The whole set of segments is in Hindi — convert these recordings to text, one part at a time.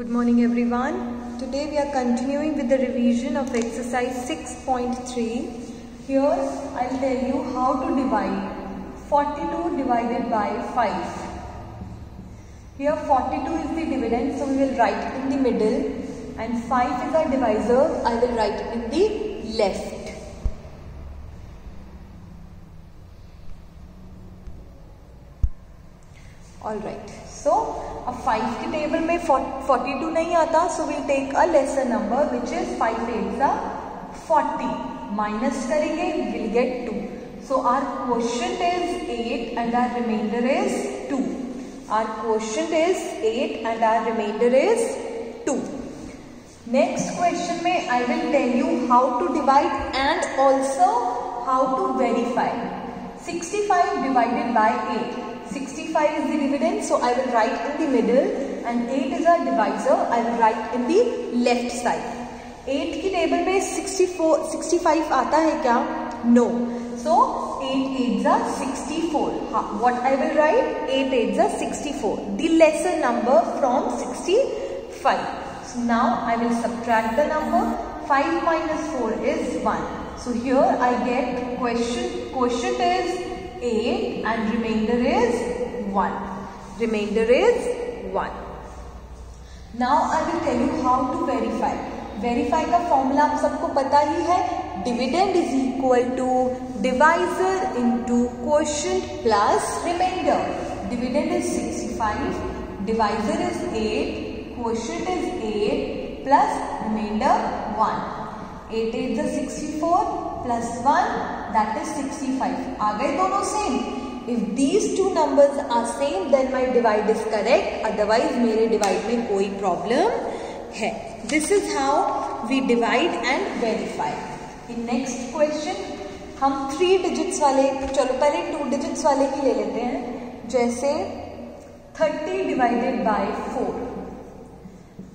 Good morning everyone. Today we are continuing with the revision of exercise 6.3. Here I will tell you how to divide 42 divided by 5. Here 42 is the dividend, so we will write it in the middle, and 5 is our divisor. I will write it in the left. Alright, so अब 5 के टेबल में 42 नहीं आता, so we'll take a lesser number which is 5 8s are 40. Minus करेंगे, we'll get 2. So our quotient is 8 and our remainder is 2. Our quotient is 8 and our remainder is 2. Next question में I will tell you how to divide and also how to verify. 65 divided by 8. 65 is the dividend, so I will write in the middle, and 8 is our divisor. I will write in the left side. 8 की टेबल में 65 आता है क्या? No. So 8 8s are 64. What I will write? 8 8s are 64. The lesser number from 65. So now I will subtract the number. 5 minus 4 is 1. So here I get quotient is 8 and remainder is 1. Remainder is 1. Now I will tell you how to verify. Verify का फॉर्मूला आप सबको पता ही है. Dividend is equal to divisor into quotient plus remainder. Dividend is 65. Divisor is 8. Quotient is 8 plus remainder 1. 8 8 is 64 plus 1, that is 65. आ गए दोनों same. If these two numbers are same, then my divide is correct. Otherwise मेरे divide में कोई problem है. This is how we divide and verify. In next question हम 3 digits वाले, चलो पहले 2 digits वाले ही ले लेते हैं. जैसे 30 divided by 4.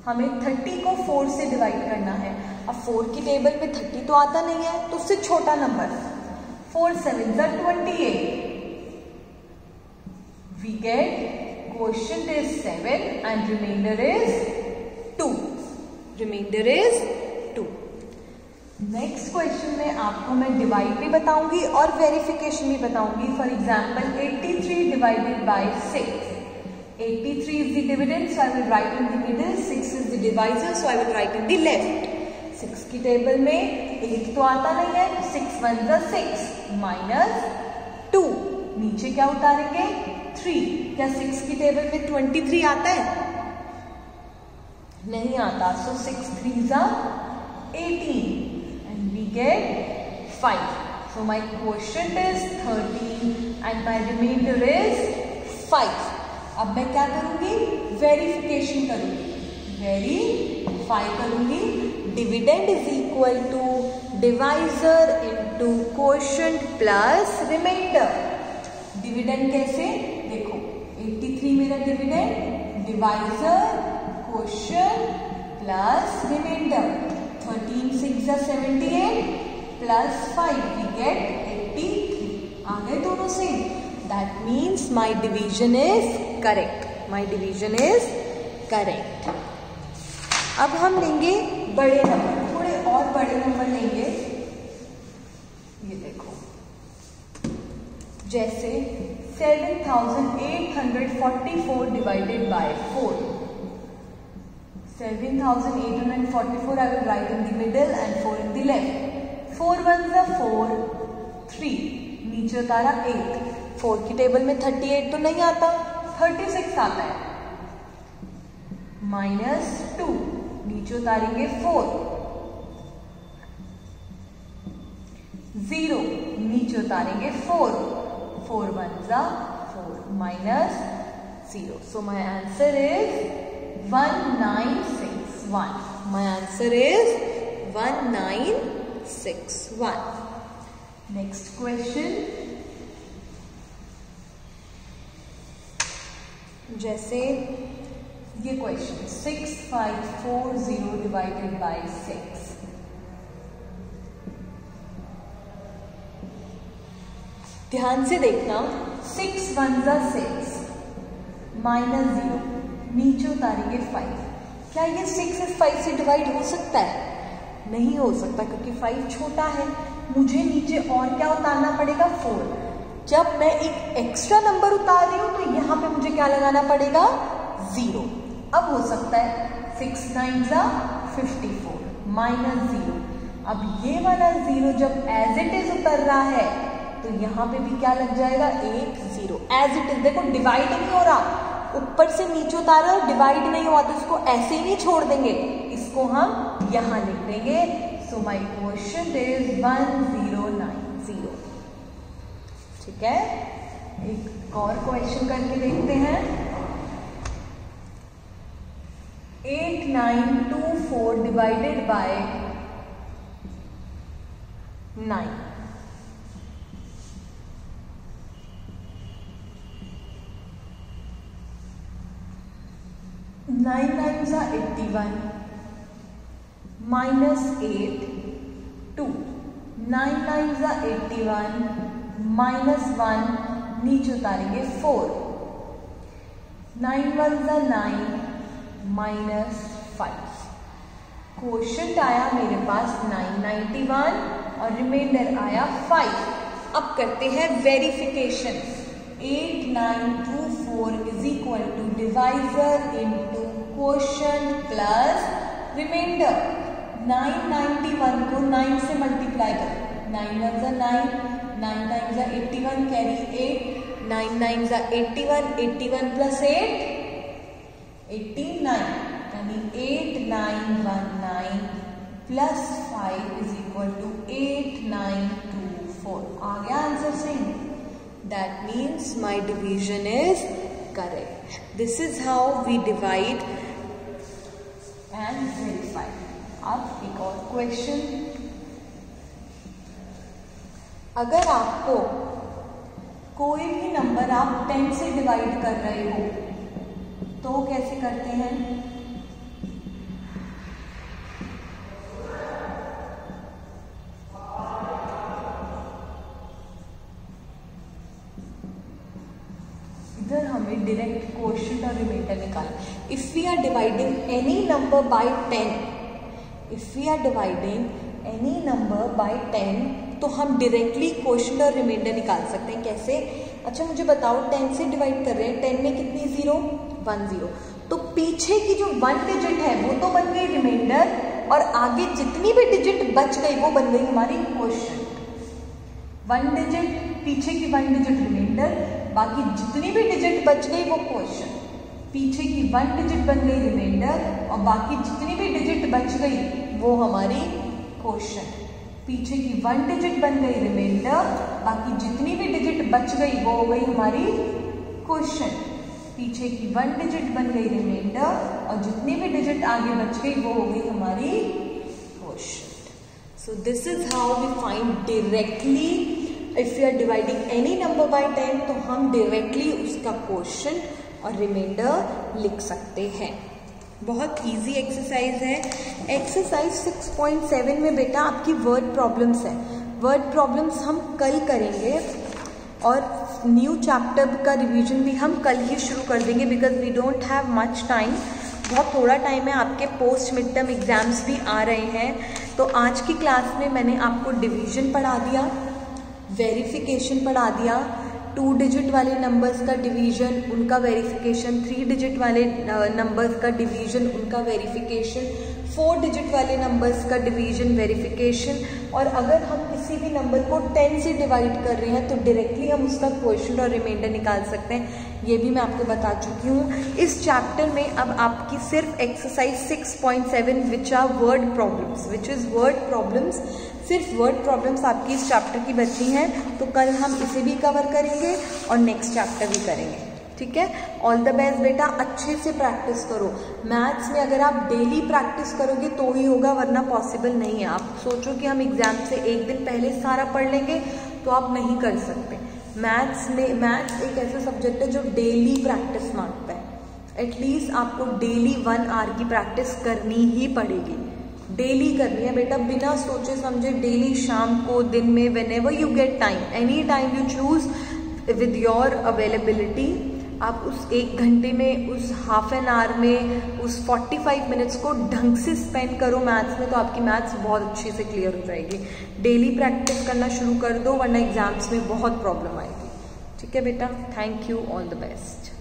हमें 30 को 4 से डिवाइड करना है. अब 4 की टेबल में 30 तो आता नहीं है, तो उससे छोटा number. 4 7s are 28. We get quotient is 7 and remainder is 2. Remainder is 2. Next question में आपको मैं डिवाइड भी बताऊंगी और वेरिफिकेशन भी बताऊंगी. For example 83 divided by 6. 83 is the dividend, so I will write in the middle. 6 is the divisor, so I will write in the left. 6 की टेबल में 8 तो आता नहीं है, 6 1s are 6 minus 2. नीचे क्या उतारेंगे? 3. क्या 6 की टेबल में 23 आता है? नहीं आता. So 6 3s are 18 and we get 5. So my quotient is 13 and my remainder is 5. अब मैं क्या करूंगी? वेरिफिकेशन करूंगी. वेरीफाई करूंगी. Dividend is equal to divisor into quotient plus remainder. Dividend कैसे? देखो 83 मेरा dividend, divisor quotient plus remainder. 13 6 are 78 plus 5 we get 83. आ गए दोनों से. That means my division is correct. My division is correct. अब हम लेंगे बड़े नंबर, थोड़े और बड़े नंबर लेंगे. ये देखो, जैसे 7844 divided by 4. 7844 I will write in the middle and 4 in the left. 4 1s are 4. 3 नीचे उतारा 8. 4 की टेबल में 38 तो नहीं आता, 36 आता है. माइनस 2 नीचे उतारेंगे 4. 0 नीचे उतारेंगे 4. 4 1s are 4 minus 0. So my answer is 1961. My answer is 1961. Next question. जैसे ये क्वेश्चन 6540 डिवाइडेड बाय 6. ध्यान से देखना. 6 1s are 6 माइनस 0 नीचे उतारेंगे 5. क्या ये 6 इस 5 से डिवाइड हो सकता है? नहीं हो सकता, क्योंकि 5 छोटा है। मुझे नीचे और क्या उतारना पड़ेगा? 4। जब मैं एक एक्स्ट्रा नंबर उतार रही हूँ तो यहाँ पे मुझे क्या लगाना पड़ेगा? 0। अब हो सकता है 6 9 54 -0। अब ये वाला 0 जब एज इट इज उतर रहा है तो यहाँ पे भी क्या लग जाएगा? एक 0 एज इट इज। देखो डिवाइड नहीं हो रहा, ऊपर से नीचे उतारा और डिवाइड नहीं हुआ, तो इसको ऐसे ही नहीं छोड़ देंगे, इसको हम यहाँ लिख देंगे। सो माई क्वेश्चन इज 1090। ठीक है, एक और क्वेश्चन करके देखते हैं। 8924 डिवाइडेड बाय 9। 9 9 81 -8 2। 9 9 81 -1 नीचे उतारेंगे 4। 9 1 9 -5। क्वोशंट आया मेरे पास 991 और रिमाइंडर आया 5। अब करते हैं verification. 8924 is equal to divisor into quotient plus remainder. 991 को 9 से मल्टीप्लाई करो। 9 1 9, 9 9 81 कैरी 8, 9 9 81, 81 प्लस 8 89, यानी 8919 प्लस 5 इज इक्वल टू 8924। आ गया answer Singh. That means my division is correct. This is how we divide and verify. अब एक और क्वेश्चन। अगर आपको कोई भी नंबर आप 10 से डिवाइड कर रहे हो तो कैसे करते हैं? इधर हमें डायरेक्ट क्वोशंट और रिमाइंडर निकालना। If we are dividing any number by 10, if we are dividing any number by 10 तो हम डायरेक्टली क्वोशंट और रिमाइंडर निकाल सकते हैं। कैसे? अच्छा मुझे बताओ, 10 से डिवाइड कर रहे हैं, 10 में कितनी 0? 1 0। तो पीछे की जो 1 डिजिट है वो तो बन गई रिमाइंडर, और आगे जितनी भी डिजिट बच गई वो बन गई हमारी क्वोशंट। 1 डिजिट पीछे की 1 डिजिट रिमाइंडर, बाकी जितनी भी डिजिट बच गई वो क्वोशंट। पीछे की 1 डिजिट बन गई रिमाइंडर और बाकी जितनी भी डिजिट बच गई वो हमारी क्वोशंट। पीछे की 1 डिजिट बन गई रिमाइंडर, बाकी जितनी भी डिजिट बच गई वो हो गई हमारी क्वोशंट। पीछे की 1 डिजिट बन गई रिमाइंडर और जितनी भी डिजिट आगे बच गई वो हो गई हमारी quotient. So this is how we find directly if you are dividing any number by 10 तो हम डायरेक्टली उसका क्वोशंट और रिमाइंडर लिख सकते हैं। बहुत इजी एक्सरसाइज है। एक्सरसाइज 6.7 में बेटा आपकी वर्ड प्रॉब्लम्स है। वर्ड प्रॉब्लम्स हम कल करेंगे और न्यू चैप्टर का रिवीजन भी हम कल ही शुरू कर देंगे, because we don't have much time. बहुत थोड़ा टाइम है, आपके पोस्ट मिड टर्म एग्जाम्स भी आ रहे हैं। तो आज की क्लास में मैंने आपको डिवीजन पढ़ा दिया, वेरिफिकेशन पढ़ा दिया, 2 डिजिट वाले नंबर्स का डिवीजन उनका वेरिफिकेशन, 3 डिजिट वाले नंबर्स का डिवीजन उनका वेरिफिकेशन, 4 डिजिट वाले नंबर्स का डिवीजन वेरिफिकेशन। और अगर हम किसी भी नंबर को 10 से डिवाइड कर रहे हैं तो डायरेक्टली हम उसका क्वोशंट और रिमाइंडर निकाल सकते हैं। ये भी मैं आपको बता चुकी हूँ। इस चैप्टर में अब आपकी सिर्फ exercise 6.7 which are word problems, which is word problems, सिर्फ वर्ड प्रॉब्लम्स आपकी इस चैप्टर की बची हैं। तो कल हम इसे भी कवर करेंगे और नेक्स्ट चैप्टर भी करेंगे। ठीक है, ऑल द बेस्ट बेटा, अच्छे से प्रैक्टिस करो। मैथ्स में अगर आप डेली प्रैक्टिस करोगे तो ही होगा, वरना पॉसिबल नहीं है। आप सोचो कि हम एग्जाम से एक दिन पहले सारा पढ़ लेंगे तो आप नहीं कर सकते। मैथ्स एक ऐसा सब्जेक्ट है जो डेली प्रैक्टिस मांगता है। एटलीस्ट आपको डेली 1 आवर की प्रैक्टिस करनी ही पड़ेगी, डेली करनी है बेटा, बिना सोचे समझे। डेली शाम को, दिन में, whenever you get time, any time you choose with your availability, आप उस 1 घंटे में, उस हाफ एन आवर में, उस 45 मिनट्स को ढंग से स्पेंड करो मैथ्स में, तो आपकी मैथ्स बहुत अच्छे से क्लियर हो जाएगी। डेली प्रैक्टिस करना शुरू कर दो, वरना एग्जाम्स में बहुत प्रॉब्लम आएगी। ठीक है बेटा, thank you, all the best.